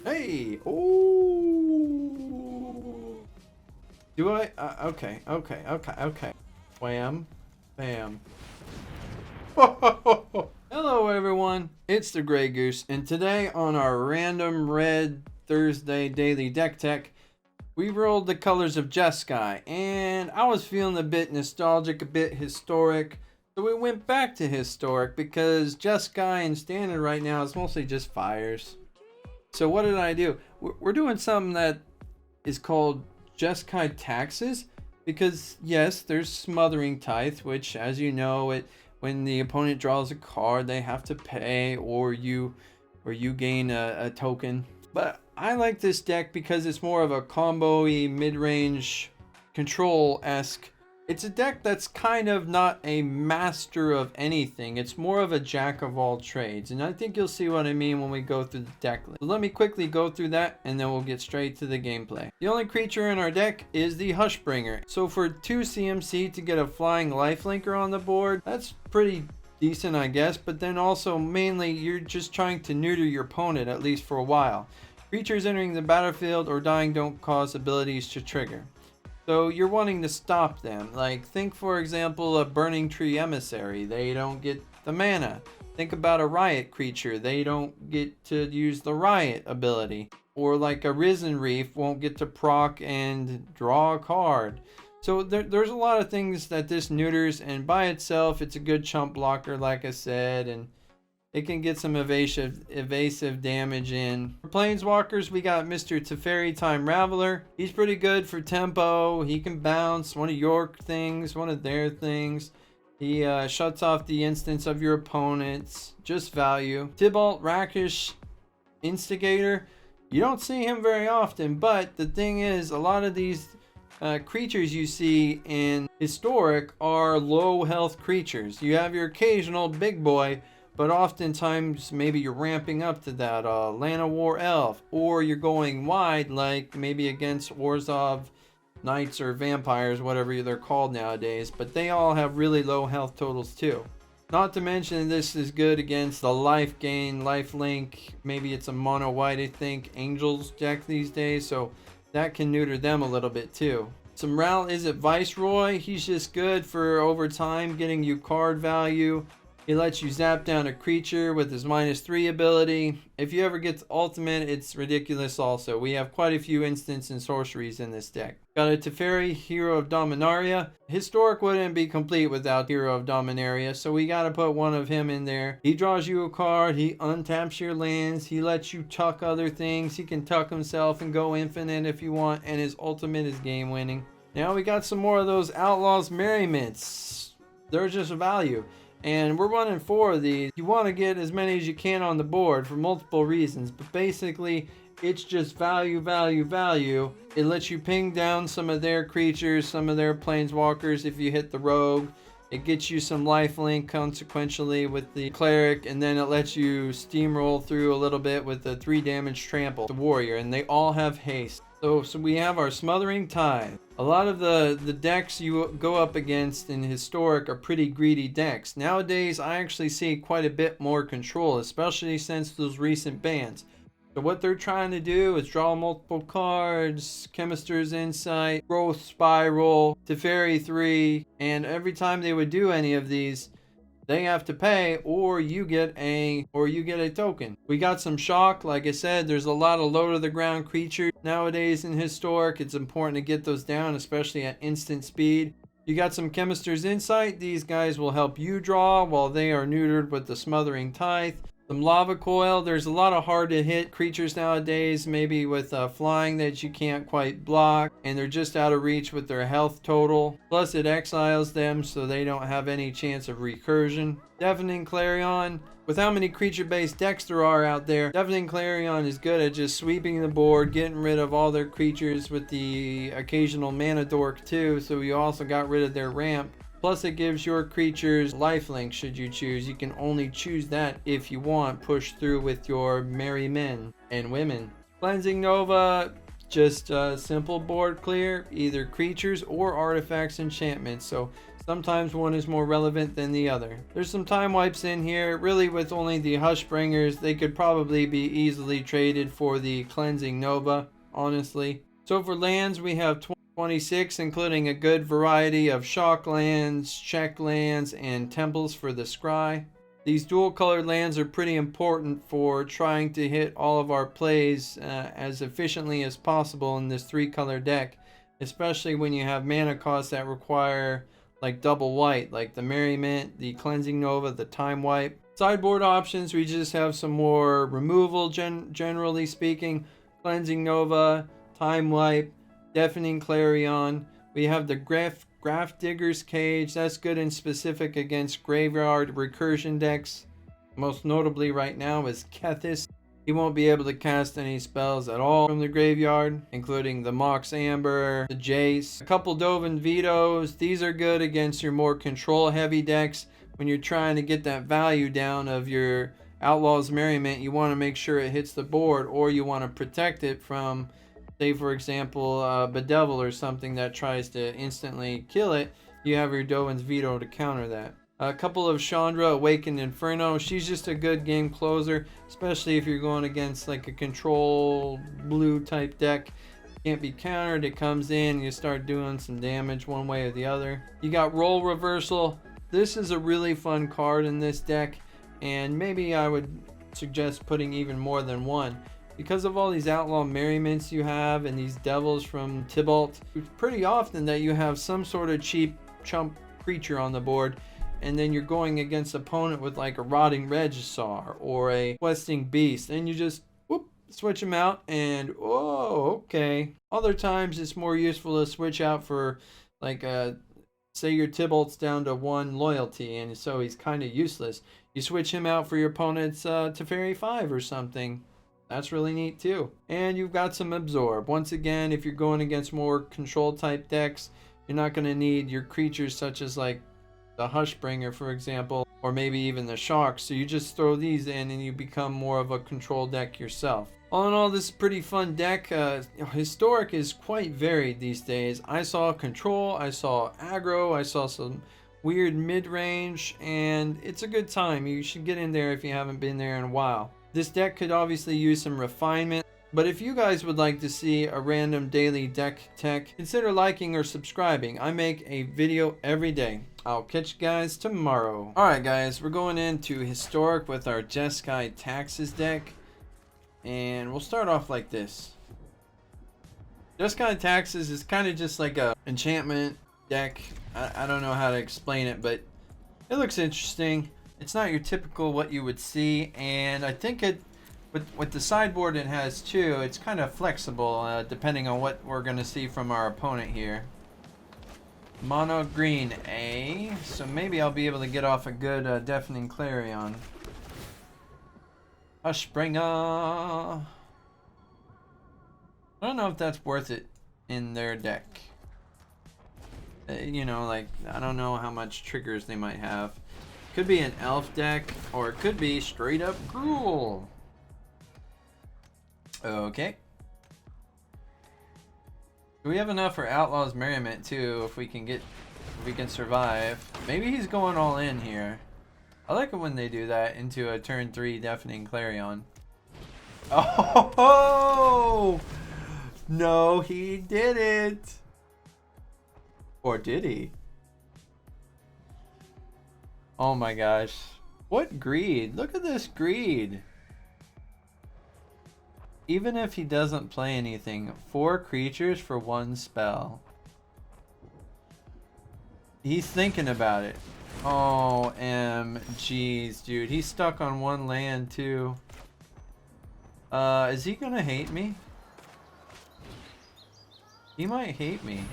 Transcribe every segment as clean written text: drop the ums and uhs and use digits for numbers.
Hey! Oh! Do I? Okay. Wham. Bam. Hello everyone, it's the Grey Goose, and today on our random red Thursday daily deck tech, we rolled the colors of Jeskai, and I was feeling a bit nostalgic, a bit historic, so we went back to historic because Jeskai in standard right now is mostly just fires. So what did I do? We're doing something that is called Jeskai taxes, because yes, there's Smothering Tithe, which, as you know, when the opponent draws a card, they have to pay, or you gain a token. But I like this deck because it's more of a combo-y, mid-range, control-esque. It's a deck that's kind of not a master of anything. It's more of a jack of all trades. And I think you'll see what I mean when we go through the deck list. So let me quickly go through that and then we'll get straight to the gameplay. The only creature in our deck is the Hushbringer. So for 2 CMC to get a flying lifelinker on the board, that's pretty decent, I guess. But then also mainly you're just trying to neuter your opponent, at least for a while. Creatures entering the battlefield or dying don't cause abilities to trigger. So you're wanting to stop them. Like, think for example a Burning Tree Emissary. They don't get the mana. Think about a Riot creature. They don't get to use the Riot ability. Or like a Risen Reef won't get to proc and draw a card. So there's a lot of things that this neuters, and by itself it's a good chump blocker, like I said, and it can get some evasive damage in. For Planeswalkers, we got Mr. Teferi Time Raveler. He's pretty good for tempo. He can bounce one of your things, one of their things. He shuts off the instance of your opponents. Just value. Tibalt Rakish Instigator. You don't see him very often, but the thing is, a lot of these creatures you see in Historic are low health creatures. You have your occasional big boy, but oftentimes maybe you're ramping up to that Lana War Elf, or you're going wide like maybe against Orzhov Knights or Vampires, whatever they're called nowadays, but they all have really low health totals too. Not to mention this is good against the life gain, life link, maybe it's a mono white, I think, Angels deck these days, so that can neuter them a little bit too. Some Ral Izzet Viceroy, he's just good for over time getting you card value. He lets you zap down a creature with his -3 ability. If you ever get to ultimate, it's ridiculous also. We have quite a few instants and sorceries in this deck. Got a Teferi, Hero of Dominaria. Historic wouldn't be complete without Hero of Dominaria, so we gotta put one of him in there. He draws you a card, he untaps your lands, he lets you tuck other things, he can tuck himself and go infinite if you want, and his ultimate is game winning. Now we got some more of those Outlaws Merriments. They're just a value. And we're running 4 of these. You want to get as many as you can on the board for multiple reasons, but basically it's just value, value, value. It lets you ping down some of their creatures, some of their planeswalkers if you hit the rogue. It gets you some lifelink consequentially with the cleric, and then it lets you steamroll through a little bit with the 3 damage trample, the warrior, and they all have haste. So we have our Smothering Tithe. A lot of the decks you go up against in Historic are pretty greedy decks. Nowadays, I actually see quite a bit more control, especially since those recent bans. So what they're trying to do is draw multiple cards, Chemist's Insight, Growth Spiral, Teferi 3, and every time they would do any of these, they have to pay, or you get a token. We got some shock. Like I said, there's a lot of low to the ground creatures nowadays in Historic. It's important to get those down, especially at instant speed. You got some Chemist's Insight. These guys will help you draw while they are neutered with the Smothering Tithe. Some Lava Coil. There's a lot of hard to hit creatures nowadays, maybe with flying that you can't quite block, and they're just out of reach with their health total. Plus it exiles them so they don't have any chance of recursion. Deafening Clarion. With how many creature-based decks there are out there, Deafening Clarion is good at just sweeping the board, getting rid of all their creatures with the occasional mana dork too, so you also got rid of their ramp. Plus it gives your creatures lifelink should you choose. You can only choose that if you want. Push through with your merry men and women. Cleansing Nova, just simple board clear, either creatures or artifacts enchantments. So Sometimes one is more relevant than the other. There's some time wipes in here. Really, with only the Hushbringers, they could probably be easily traded for the Cleansing Nova, honestly. So for lands, we have 26, including a good variety of shock lands, check lands, and temples for the scry. These dual colored lands are pretty important for trying to hit all of our plays as efficiently as possible in this 3-color deck, especially when you have mana costs that require like double white, like the Merriment, the Cleansing Nova, the Time Wipe. Sideboard options, we just have some more removal, generally speaking. Cleansing Nova, Time Wipe, Deafening Clarion. We have the Graph Digger's Cage. That's good and specific against graveyard recursion decks. Most notably right now is Kethis. He won't be able to cast any spells at all from the graveyard, including the Mox Amber, the Jace. A couple Dovin Vetoes. These are good against your more control-heavy decks. When you're trying to get that value down of your Outlaws Merriment, you want to make sure it hits the board, or you want to protect it from, say for example, Bedevil or something that tries to instantly kill it. You have your Dovin's Veto to counter that. A couple of Chandra, Awakened Inferno. She's just a good game closer, especially if you're going against like a control blue type deck. Can't be countered. It comes in, you start doing some damage one way or the other. You got Role Reversal. This is a really fun card in this deck, and maybe I would suggest putting even more than one. Because of all these Outlaw Merriments you have and these Devils from Tybalt, it's pretty often that you have some sort of cheap chump creature on the board, and then you're going against an opponent with like a Rotting Regisaur or a Questing Beast, and you just whoop, switch them out, and oh, okay. Other times it's more useful to switch out for like say your Tybalt's down to 1 loyalty, and so he's kind of useless. You switch him out for your opponent's Teferi 5 or something. That's really neat too. And you've got some Absorb. Once again, if you're going against more control type decks, you're not going to need your creatures such as like the Hushbringer, for example, or maybe even the Shock. So you just throw these in and you become more of a control deck yourself. All in all, this is a pretty fun deck. Historic is quite varied these days. I saw control, I saw aggro, I saw some weird mid-range, and it's a good time. You should get in there if you haven't been there in a while. This deck could obviously use some refinement, but if you guys would like to see a random daily deck tech, consider liking or subscribing. I make a video every day. I'll catch you guys tomorrow. Alright guys, we're going into Historic with our Jeskai Taxes deck, and we'll start off like this. Jeskai Taxes is kind of just like a enchantment deck. I don't know how to explain it, but it looks interesting. It's not your typical what you would see, and I think it with the sideboard it has too, it's kind of flexible depending on what we're going to see from our opponent here. Mono green, so maybe I'll be able to get off a good Deafening Clarion. Hushbringer. I don't know if that's worth it in their deck. You know, like, I don't know how much triggers they might have. Could be an elf deck, or it could be straight up Gruul. Okay. We have enough for Outlaws Merriment too, if we can survive. Maybe he's going all in here. I like it when they do that into a turn 3 Deafening Clarion. Oh no, he didn't. Or did he? Oh my gosh. What greed? Look at this greed. Even if he doesn't play anything, 4 creatures for 1 spell. He's thinking about it. Oh, jeez, dude. He's stuck on 1 land too. Is he gonna hate me? He might hate me.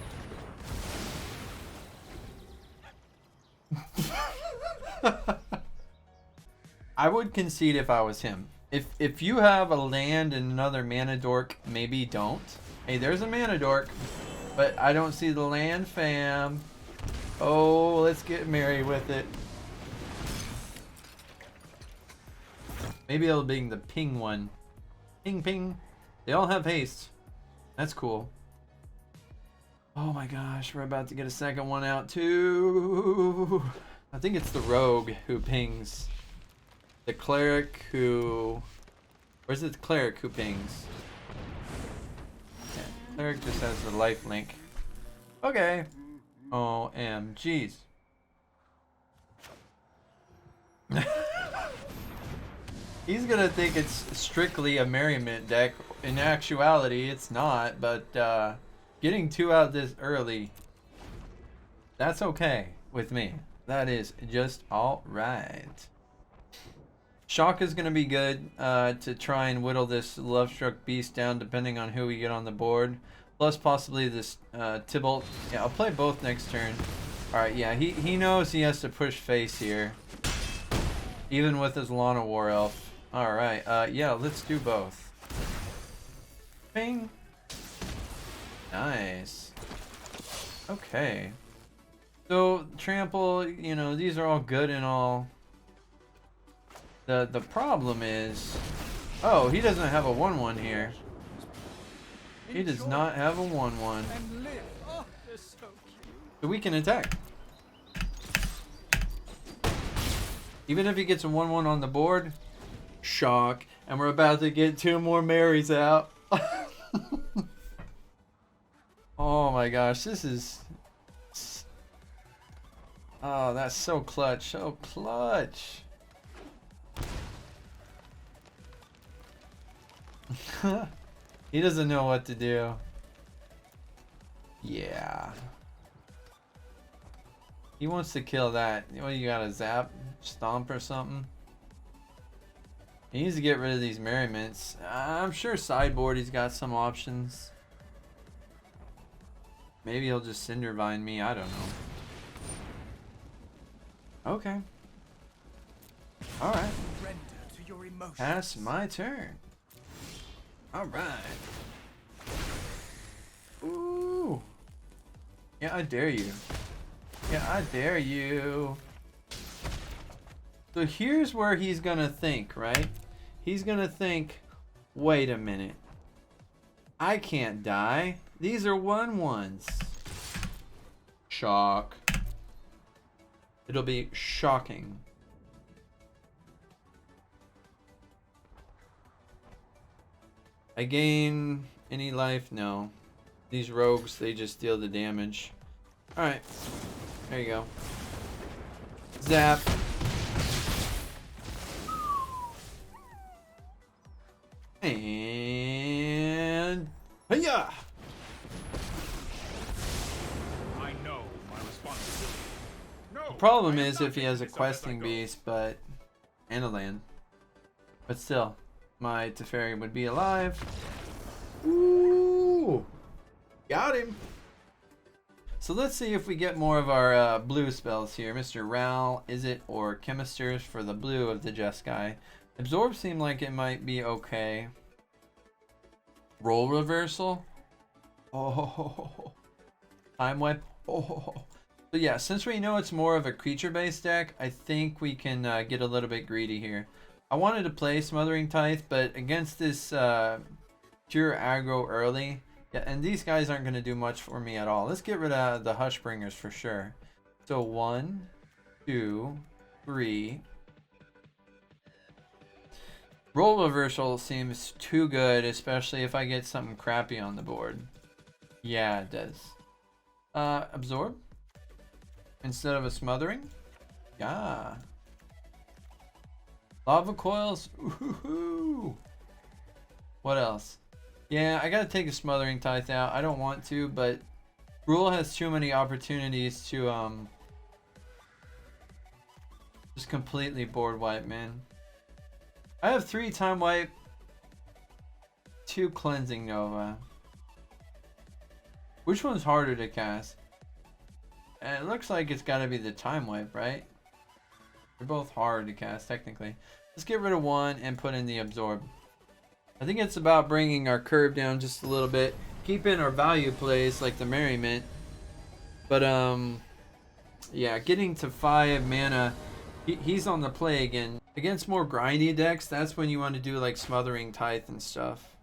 I would concede if I was him. If you have a land and another mana dork, maybe don't. Hey, there's a mana dork, but I don't see the land, fam. Oh, let's get merry with it. Maybe it'll be the ping one. Ping ping. They all have haste. That's cool. Oh my gosh, we're about to get a second one out too. I think it's the rogue who pings. The cleric who... Or is it the cleric who pings? Yeah, cleric just has the life link. Okay. OMGs. He's gonna think it's strictly a Merriment deck. In actuality, it's not, but getting 2 out this early, that's okay with me. That is just alright. Shock is gonna be good to try and whittle this Lovestruck Beast down depending on who we get on the board. Plus possibly this Tybalt. Yeah, I'll play both next turn. Alright, yeah, he knows he has to push face here. Even with his Lana War Elf. Alright, yeah, let's do both. Bing. Nice. Okay. So, trample, you know, these are all good and all. The problem is... Oh, he doesn't have a 1/1 here. He does not have a 1/1. So we can attack. Even if he gets a 1/1 on the board, shock, and we're about to get 2 more Marys out. Oh my gosh, this is... Oh, that's so clutch, so clutch. He doesn't know what to do. Yeah. He wants to kill that. What, you got a zap? Stomp or something? He needs to get rid of these Merriments. I'm sure sideboard he's got some options. Maybe he'll just Cindervine me, I don't know. Okay. Alright. Pass my turn. Alright. Ooh. Yeah, I dare you. Yeah, I dare you. So here's where he's gonna think, right? He's gonna think, wait a minute. I can't die. These are 1/1s. Shock. It'll be shocking. I gain any life? No. These rogues, they just deal the damage. Alright. There you go. Zap. And... Hiya! I know my responsibility. No, the problem is if he has a questing beast, but... and a land. But still, my Teferi would be alive. Ooh! Got him! So let's see if we get more of our blue spells here. Mr. Ral, is it, or Chemisters for the blue of the Jeskai. Absorb seemed like it might be okay. Role reversal. Oh. Time wipe. Oh. So yeah, since we know it's more of a creature-based deck, I think we can get a little bit greedy here. I wanted to play Smothering Tithe, but against this pure aggro early, yeah, and these guys aren't going to do much for me at all. Let's get rid of the Hushbringers for sure. So 1, 2, 3. Role reversal seems too good, especially if I get something crappy on the board. Yeah, it does. Absorb? Instead of a smothering? Yeah. Lava coils? Ooh. What else? Yeah, I gotta take a Smothering Tithe out. I don't want to, but Gruul has too many opportunities to just completely board wipe, man. I have 3 time wipe, 2 cleansing nova. Which one's harder to cast? It looks like it's gotta be the time wipe, right? They're both hard to cast technically. Let's get rid of 1 and put in the absorb. I think it's about bringing our curve down just a little bit. Keep in our value plays like the Merriment. But yeah, getting to 5 mana, he's on the play again. Against more grindy decks, that's when you want to do like Smothering Tithe and stuff.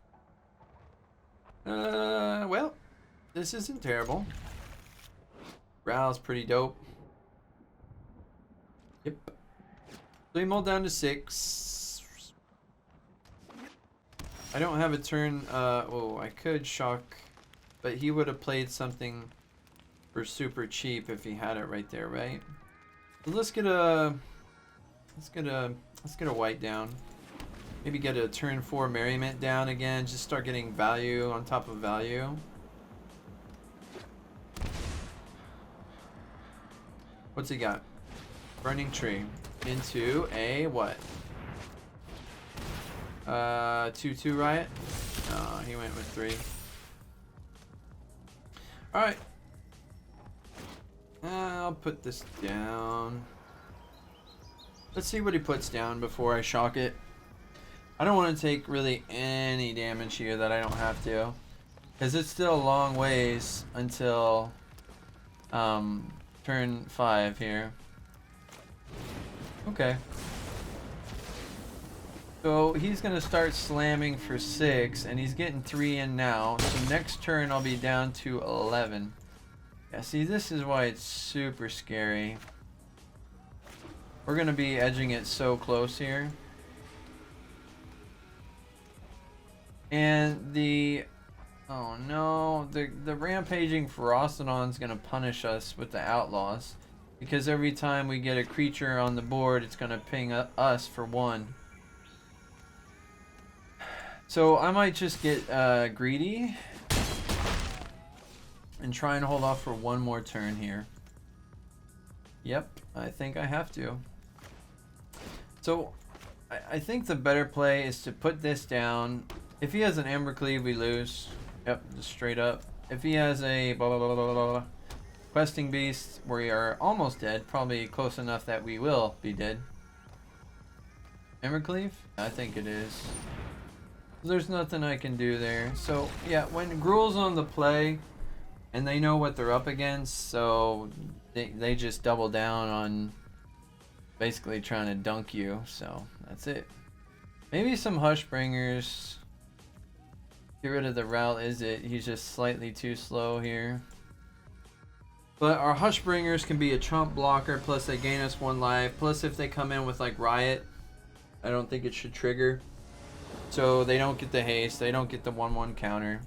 Well, this isn't terrible. Growl's pretty dope. Yep. So he mulled down to 6. I don't have a turn. Oh, I could shock, but he would have played something for super cheap if he had it right there, right? So let's get a white down. Maybe get a turn 4 Merriment down again. Just start getting value on top of value. What's he got? Burning Tree into a what? 2/2 Riot? No, he went with 3. Alright. I'll put this down. Let's see what he puts down before I shock it. I don't want to take really any damage here that I don't have to, because it's still a long ways until turn 5 here. Okay. So he's gonna start slamming for 6, and he's getting 3 in now. So next turn I'll be down to 11. Yeah, see, this is why it's super scary. We're gonna be edging it so close here. And oh no, the rampaging Ferocynon's gonna punish us with the Outlaws, because every time we get a creature on the board, it's gonna ping us for 1. So I might just get greedy and try and hold off for 1 more turn here. Yep, I think I have to. So I think the better play is to put this down. If he has an Embercleave, we lose. Yep, just straight up. If he has a blah blah blah blah blah Questing Beast, we are almost dead. Probably close enough that we will be dead. Embercleave? I think it is. There's nothing I can do there. So yeah, when Gruul's on the play and they know what they're up against, so they just double down on basically trying to dunk you. So that's it. Maybe some Hushbringers. Get rid of the route. Is it? He's just slightly too slow here. But our Hushbringers can be a chump blocker, plus they gain us 1 life. Plus if they come in with like Riot, I don't think it should trigger. So they don't get the haste, they don't get the 1/1 counter.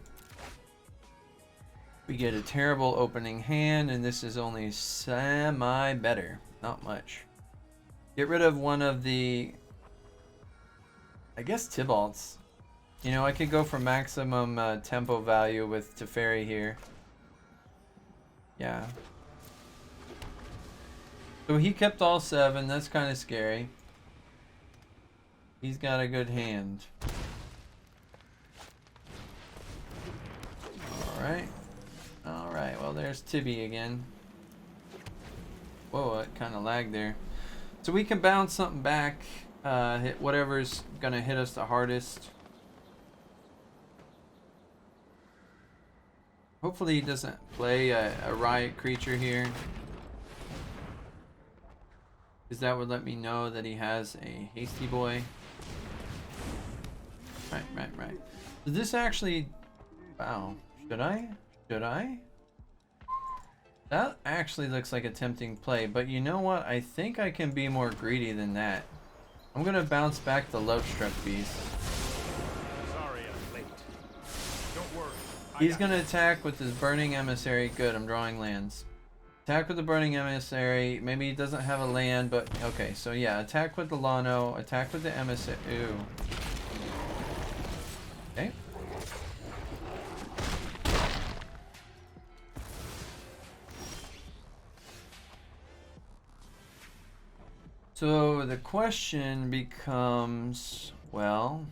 We get a terrible opening hand, and this is only semi better. Not much. Get rid of one of the, I guess, Tybalts. You know, I could go for maximum tempo value with Teferi here. Yeah. So he kept all 7. That's kind of scary. He's got a good hand. Alright. Alright, well there's Tibby again. Whoa, it kind of lagged there. So we can bounce something back. Hit whatever's going to hit us the hardest. Hopefully he doesn't play a Riot creature here, because that would let me know that he has a Hasty Boy. Right. Does this actually... Wow. Should I? That actually looks like a tempting play, but you know what? I think I can be more greedy than that. I'm going to bounce back the Lovestruck Beast. Sorry I'm late. Don't worry. He's going to attack with his Burning Emissary. Good, I'm drawing lands. Attack with the Burning Emissary. Maybe he doesn't have a land, but okay. So yeah, attack with the Lano. Attack with the Emissary. Ooh. Okay. So the question becomes, well,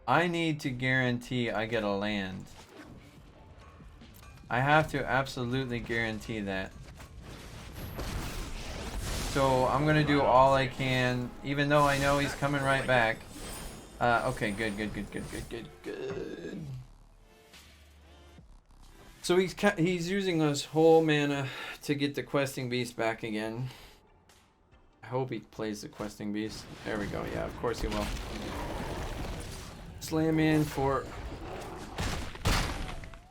I need to guarantee I get a land. I have to absolutely guarantee that. So I'm gonna do all I can, even though I know he's coming right back. Okay, good. So he's using his whole mana to get the Questing Beast back again. I hope he plays the Questing Beast. There we go. Yeah, of course he will. Slam in for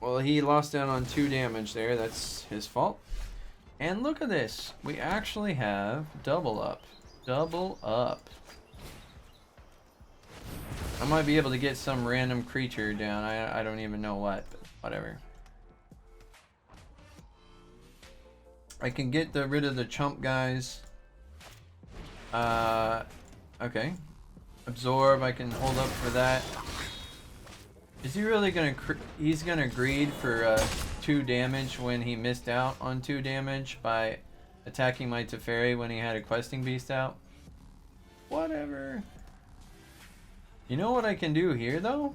Well, he lost out on 2 damage there. That's his fault. And look at this. We actually have double up. Double up. I might be able to get some random creature down. I don't even know what, but whatever. I can get rid of the chump guys. Okay. Absorb, I can hold up for that. Is he really gonna... He's gonna greed for 2 damage when he missed out on 2 damage by attacking my Teferi when he had a questing beast out? Whatever. You know what I can do here, though?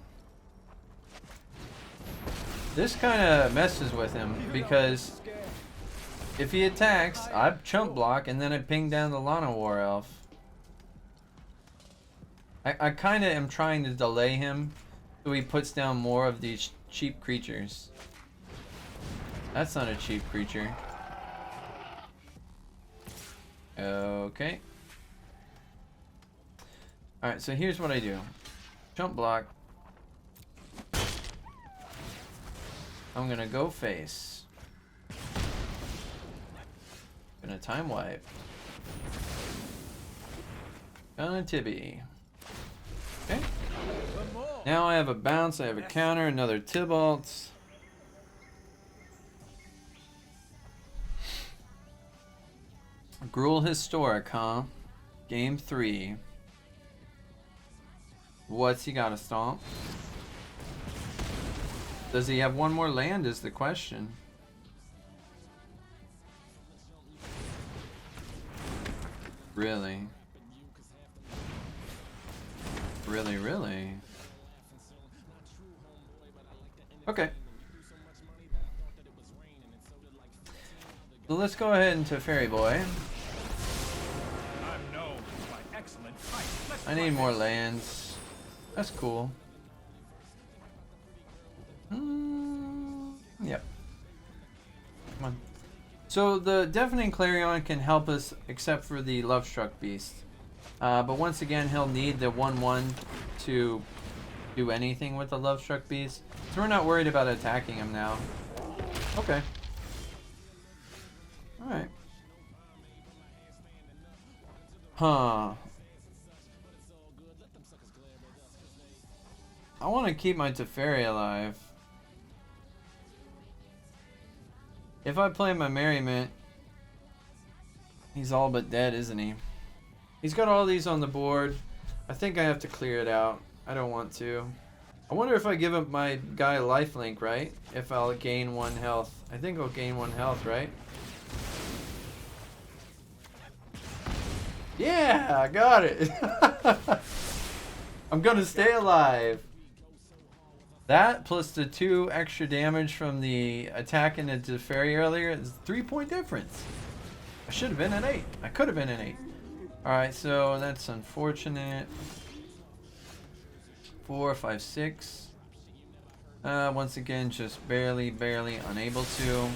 This kind of messes with him, because if he attacks, I chump block, and then I ping down the Lana War Elf. I kind of am trying to delay him so he puts down more of these cheap creatures. That's not a cheap creature. Okay. Alright, so here's what I do. Jump block. I'm gonna go face. Gonna time wipe. Gonna Tibby. Okay. Now I have a bounce, I have a counter, another Tybalt. Gruul Historic, huh? Game 3. What's he got to stomp? Does he have one more land is the question. Really? Really, really? Okay. So let's go ahead into Fairy Boy. I'm known for my excellent fight. I need more lands. That's cool. Yep. Come on. So the Deafening Clarion can help us except for the Lovestruck Beast. But once again, he'll need the 1/1 to do anything with the Lovestruck Beast. So we're not worried about attacking him now. Okay. Alright. Huh. I want to keep my Teferi alive. If I play my Merriment, he's all but dead, isn't he? He's got all these on the board. I think I have to clear it out. I don't want to. I wonder if I give up my guy lifelink, right? If I'll gain 1 health. I think I'll gain 1 health, right? Yeah, I got it. I'm gonna stay alive. That plus the 2 extra damage from the attack into Teferi earlier is a 3-point difference. I should have been an 8. I could have been an 8. Alright, so that's unfortunate. 4, 5, 6. Once again, just barely unable to.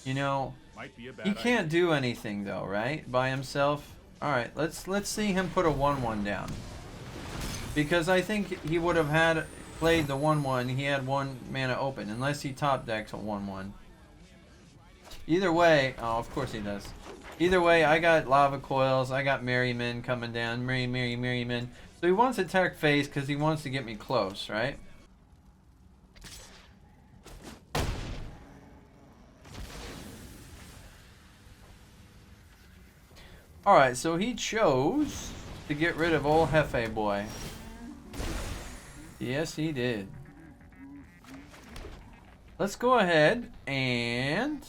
You know, he can't do anything though, right? By himself. Alright, let's see him put a 1/1 down. Because I think he would have played the 1/1, he had 1 mana open, unless he top decks a 1/1. Either way, oh, of course he does. Either way, I got Lava Coils, I got Merriment coming down, Merriment. So he wants to attack face because he wants to get me close, right? Alright, so he chose to get rid of old Hefe Boy. Yes, he did. Let's go ahead and...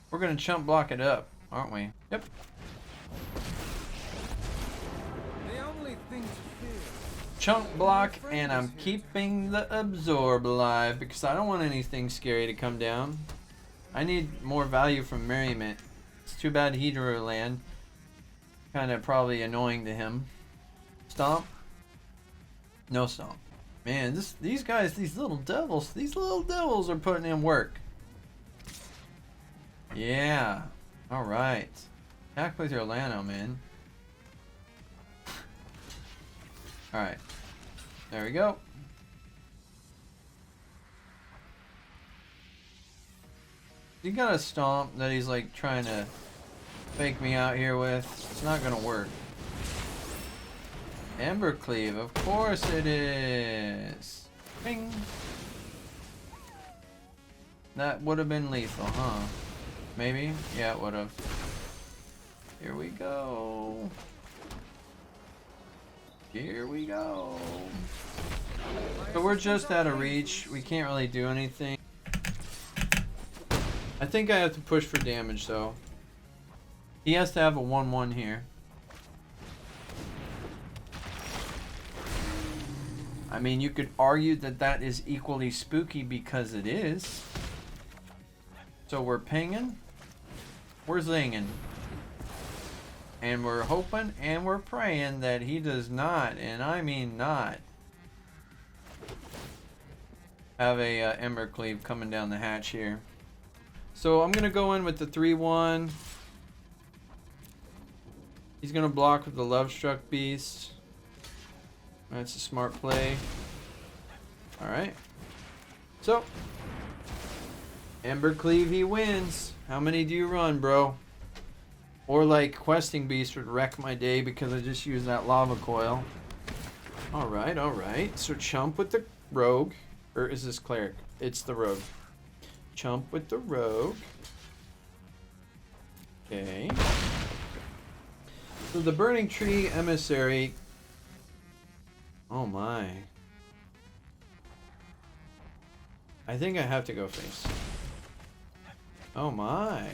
we're going to chump block it up, aren't we? Yep. The only thing to fear. Chump block, and I'm keeping the Absorb alive because I don't want anything scary to come down. I need more value from Merriment. It's too bad he drew a land. Kind of probably annoying to him. Stomp. No stomp. Man, these guys, these little devils are putting in work. Yeah. Alright. Attack with your Lano, man. Alright. There we go. He got a stomp that he's like trying to fake me out here with. It's not gonna work. Embercleave, of course it is. Bing. That would have been lethal, huh? Maybe? Yeah, it would have. Here we go. Here we go. So we're just out of reach. We can't really do anything. I think I have to push for damage though. He has to have a 1-1 here. I mean, you could argue that that is equally spooky because it is. So we're pinging. We're zinging. And we're hoping and we're praying that he does not, and I mean not, have a Embercleave coming down the hatch here. So I'm going to go in with the 3-1. He's going to block with the Lovestruck Beast. That's a smart play. Alright. So, Embercleave, he wins. How many do you run, bro? Or like Questing Beast would wreck my day because I just used that Lava Coil. Alright, alright. So Chump with the Rogue. Or is this Cleric? It's the Rogue. Chump with the Rogue. Okay. So the Burning Tree Emissary. Oh my. I think I have to go face. Oh my.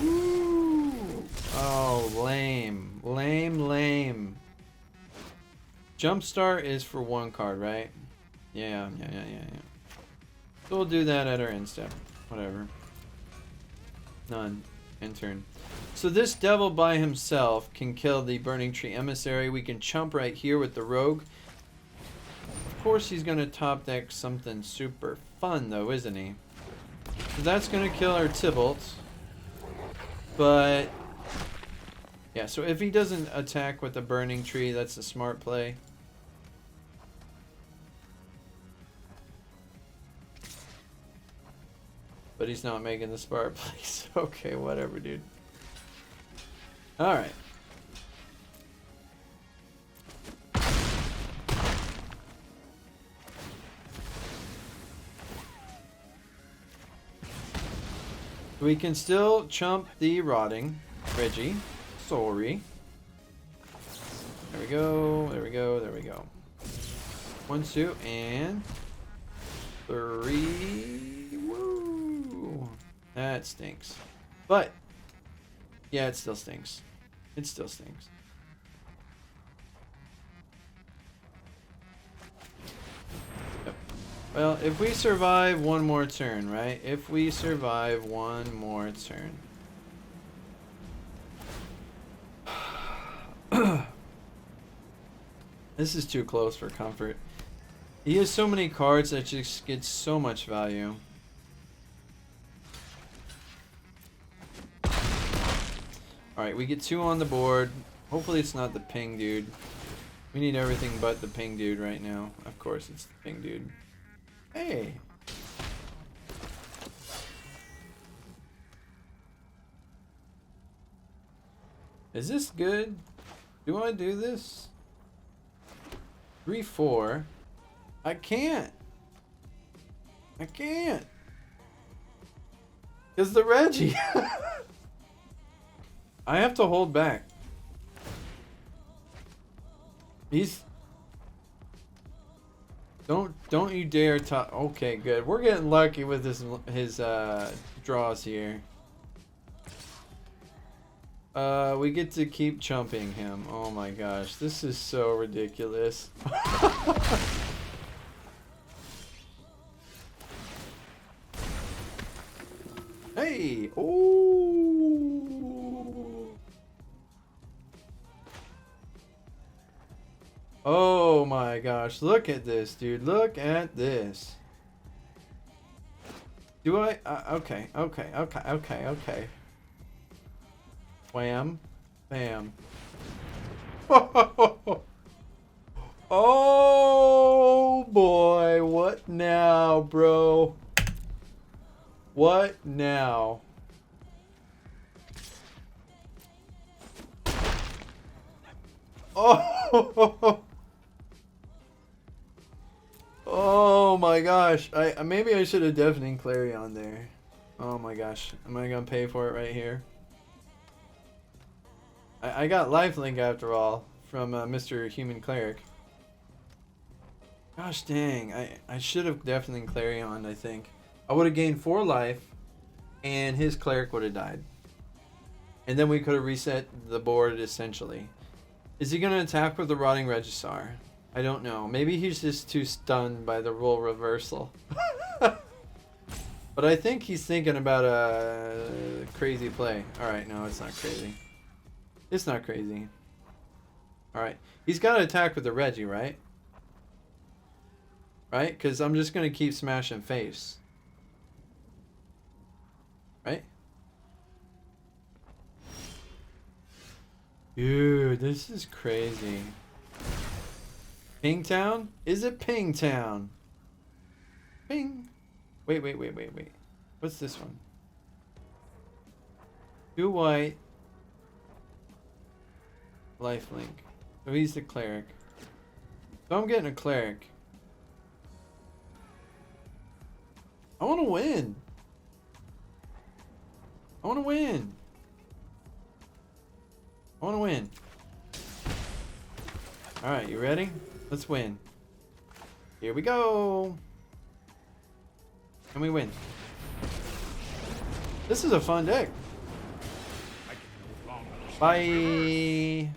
Woo. Oh, lame. Lame, lame. Jumpstart is for 1 card, right? Yeah. So we'll do that at our end step. Whatever. None. End turn. So this devil by himself can kill the Burning Tree Emissary. We can chump right here with the Rogue. Of course he's going to top deck something super fun though, isn't he? So that's going to kill our Tybalt. But yeah, so if he doesn't attack with the Burning Tree, that's a smart play. But he's not making the smart plays. Okay, whatever, dude. Alright. We can still chump the Rotting Reggie. Sorry. There we go. There we go. There we go. 1, 2, and 3. Woo! That stinks. But yeah, it still stinks. It still stinks. Yep. Well, if we survive one more turn, right? If we survive one more turn. This is too close for comfort. He has so many cards that just gets so much value. Alright, we get 2 on the board. Hopefully it's not the ping dude. We need everything but the ping dude right now. Of course it's the ping dude. Hey! Is this good? Do I do this? 3-4. I can't. I can't. It's the Reggie. I have to hold back. He's... Don't you dare talk. Okay, good. We're getting lucky with his draws here. We get to keep chumping him. Oh my gosh, this is so ridiculous. Hey! Oh! Oh my gosh, look at this, dude. Look at this. Do I? Okay. Wham. Bam. Oh boy, what now, bro? What now? Oh! Oh my gosh. Maybe I should have Deafening Clarion there. Oh my gosh. Am I gonna pay for it right here? I got lifelink after all from Mr. Human Cleric. Gosh dang. I should have Deafening Clarion, I think. I would have gained 4 life and his cleric would have died. And then we could have reset the board essentially. Is he gonna attack with the Rotting Regisar? I don't know. Maybe he's just too stunned by the role reversal. But I think he's thinking about a crazy play. Alright, no, it's not crazy. It's not crazy. Alright. He's got to attack with the Reggie, right? Right? Because I'm just going to keep smashing face. Right? Dude, this is crazy. Pingtown? Is it Pingtown? Ping. Wait. What's this one? 2 white. Lifelink. So he's the cleric. So I'm getting a cleric. I want to win. I want to win. I want to win. Alright, you ready? Let's win. Here we go. And we win. This is a fun deck. Bye.